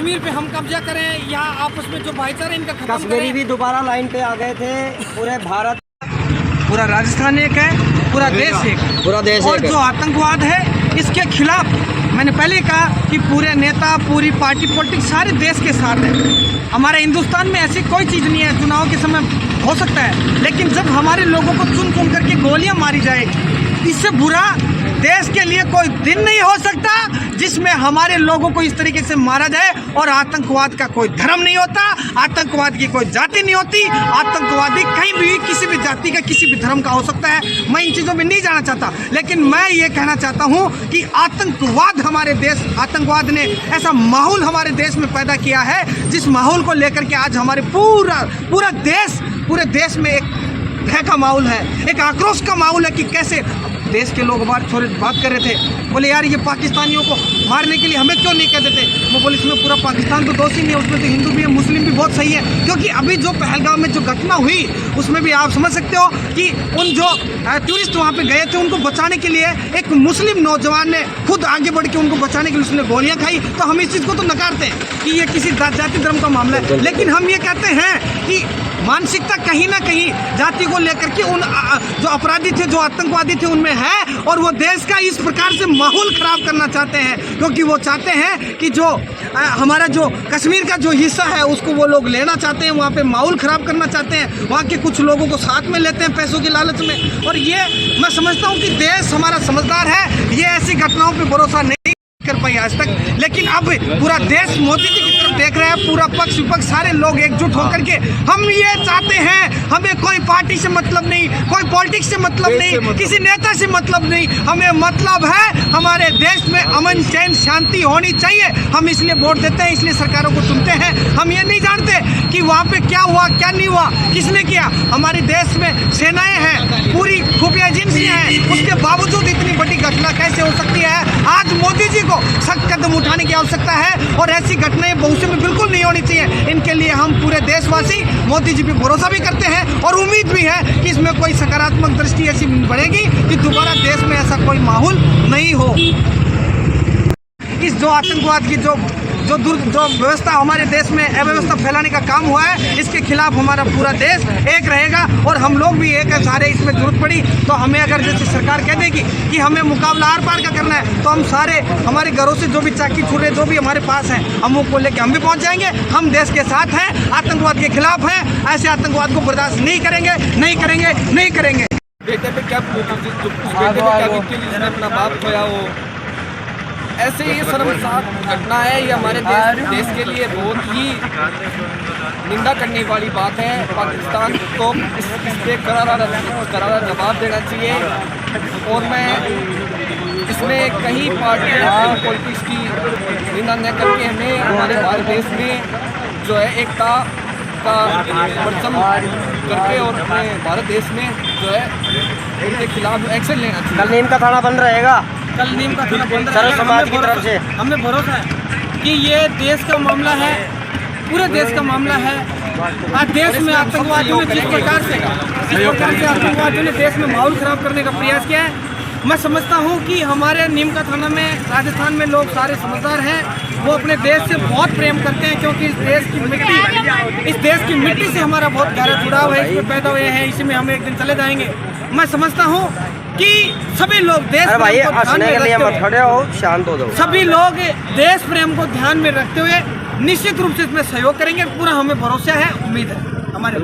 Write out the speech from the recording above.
कश्मीर पे हम कब्जा करें या आपस में जो भाईचारा इनका खत्म करें। कश्मीरी भी दोबारा लाइन पे आ गए थे। पूरे भारत, पूरा राजस्थान एक है, पूरा देश एक, पूरा देश और एक है। जो आतंकवाद है इसके खिलाफ मैंने पहले कहा कि पूरे नेता, पूरी पार्टी, पॉलिटिक्स सारे देश के साथ है। हमारे हिंदुस्तान में ऐसी कोई चीज़ नहीं है, चुनाव के समय हो सकता है, लेकिन जब हमारे लोगों को चुन चुन करके गोलियां मारी जाए, इससे बुरा देश के लिए कोई दिन नहीं हो सकता जिसमें हमारे लोगों को इस तरीके से मारा जाए। और आतंकवाद का कोई धर्म नहीं होता, आतंकवाद की कोई जाति नहीं होती। आतंकवादी कहीं भी किसी भी जाति का, किसी भी धर्म का हो सकता है। मैं इन चीज़ों में नहीं जाना चाहता, लेकिन मैं ये कहना चाहता हूँ कि आतंकवाद हमारे देश, आतंकवाद ने ऐसा माहौल हमारे देश में पैदा किया है, जिस माहौल को लेकर के आज हमारे पूरे देश में एक भय का माहौल है, एक आक्रोश का माहौल है कि कैसे देश के लोग बात कर रहे थे, बोले यार ये पाकिस्तानियों को मारने के लिए हमें क्यों नहीं कह देते। वो बोले इसमें पूरा पाकिस्तान तो दोषी नहीं है, उसमें तो हिंदू भी है, मुस्लिम भी बहुत सही है। क्योंकि अभी जो पहलगाम में जो घटना हुई उसमें भी आप समझ सकते हो कि उन जो टूरिस्ट वहाँ पे गए थे उनको बचाने के लिए एक मुस्लिम नौजवान ने खुद आगे बढ़ के उनको बचाने के लिए उसने गोलियाँ खाई। तो हम इस चीज़ को तो नकारते हैं कि ये किसी जाति धर्म का मामला है, लेकिन हम ये कहते हैं कि मानसिकता कहीं ना कहीं जाति को लेकर के उन जो अपराधी थे, जो आतंकवादी थे, उनमें है। और वो देश का इस प्रकार से माहौल खराब करना चाहते हैं, क्योंकि वो चाहते हैं कि जो हमारा जो कश्मीर का जो हिस्सा है उसको वो लोग लेना चाहते हैं, वहाँ पे माहौल खराब करना चाहते हैं, वहाँ के कुछ लोगों को साथ में लेते हैं पैसों की लालच में। और ये मैं समझता हूँ कि देश हमारा समझदार है, ये ऐसी घटनाओं पर भरोसा नहीं कर पाई आज तक। लेकिन अब पूरा देश मोदी जी की तरफ देख रहा है, पूरा पक्ष विपक्ष सारे लोग एकजुट होकर के हम ये चाहते हैं, हमें कोई पार्टी से मतलब नहीं, कोई पॉलिटिक्स से मतलब नहीं, किसी नेता से मतलब नहीं, हमें मतलब है हमारे देश में अमन चैन शांति होनी चाहिए। हम इसलिए वोट देते हैं, इसलिए सरकारों को चुनते हैं। हम ये नहीं जानते कि वहाँ पे क्या हुआ क्या नहीं हुआ, किसने किया। हमारे देश में सेनाएं हैं, पूरी खुफिया एजेंसियां हैं, उसके बावजूद इतनी बड़ी घटना कैसे हो सकती है। आज मोदी जी को सख्त कदम उठाने की आवश्यकता है और ऐसी घटनाएं भविष्य में बिल्कुल नहीं होनी चाहिए। इनके लिए हम पूरे देशवासी मोदी जी पे भरोसा भी करते हैं और उम्मीद भी है कि इसमें कोई सकारात्मक दृष्टि ऐसी बढ़ेगी कि दोबारा देश में ऐसा कोई माहौल नहीं हो। इस जो आतंकवाद की जो व्यवस्था हमारे देश में अव्यवस्था फैलाने का काम हुआ है, इसके खिलाफ हमारा पूरा देश एक रहेगा और हम लोग भी एक है सारे। इसमें जरूरत पड़ी तो हमें अगर जैसे सरकार कह देगी कि हमें मुकाबला आर पार का करना है, तो हम सारे हमारे घरों से जो भी चाकी छुरे जो भी हमारे पास हैं, हम वो लेके हम भी पहुंच जाएंगे। हम देश के साथ हैं, आतंकवाद के खिलाफ हैं, ऐसे आतंकवाद को बर्दाश्त नहीं करेंगे, नहीं करेंगे, नहीं करेंगे। बेटे पे क्या जिसने अपना बाप खोया हो, ऐसे ये शर्मसार घटना है। ये हमारे देश के लिए बहुत ही निंदा करने वाली बात है। पाकिस्तान को इस पे करारा जवाब देना चाहिए। और मैं इसमें कहीं पार्टी और पॉलिटिक्स की निंदा न करके हमें हमारे भारत देश में जो है एकता का परचम करके और अपने भारत देश में जो है उनके खिलाफ एक्शन लेना चाहिए। कल नीम का थाना बंद रहेगा, कल नीम का थाना बंद सर्व समाज की तरफ से हमें भरोसा है कि ये देश का मामला है, पूरे देश का मामला है। आज देश में आतंकवादियों ने जिस प्रकार से आतंकवादियों ने देश में माहौल खराब करने का प्रयास किया है, मैं समझता हूँ कि हमारे नीम का थाना में राजस्थान में लोग सारे समझदार हैं। वो अपने देश से बहुत प्रेम करते हैं, क्योंकि इस देश की मिट्टी से हमारा बहुत गहरा जुड़ाव है। इसमें पैदा हुए हैं, इसी में हम एक दिन चले जाएंगे। मैं समझता हूँ कि सभी लोग देश प्रेम को ध्यान में रखते हुए, शांत हो जाओ, सभी लोग देश प्रेम को ध्यान में रखते हुए निश्चित रूप से इसमें सहयोग करेंगे। पूरा हमें भरोसा है, उम्मीद है हमारे।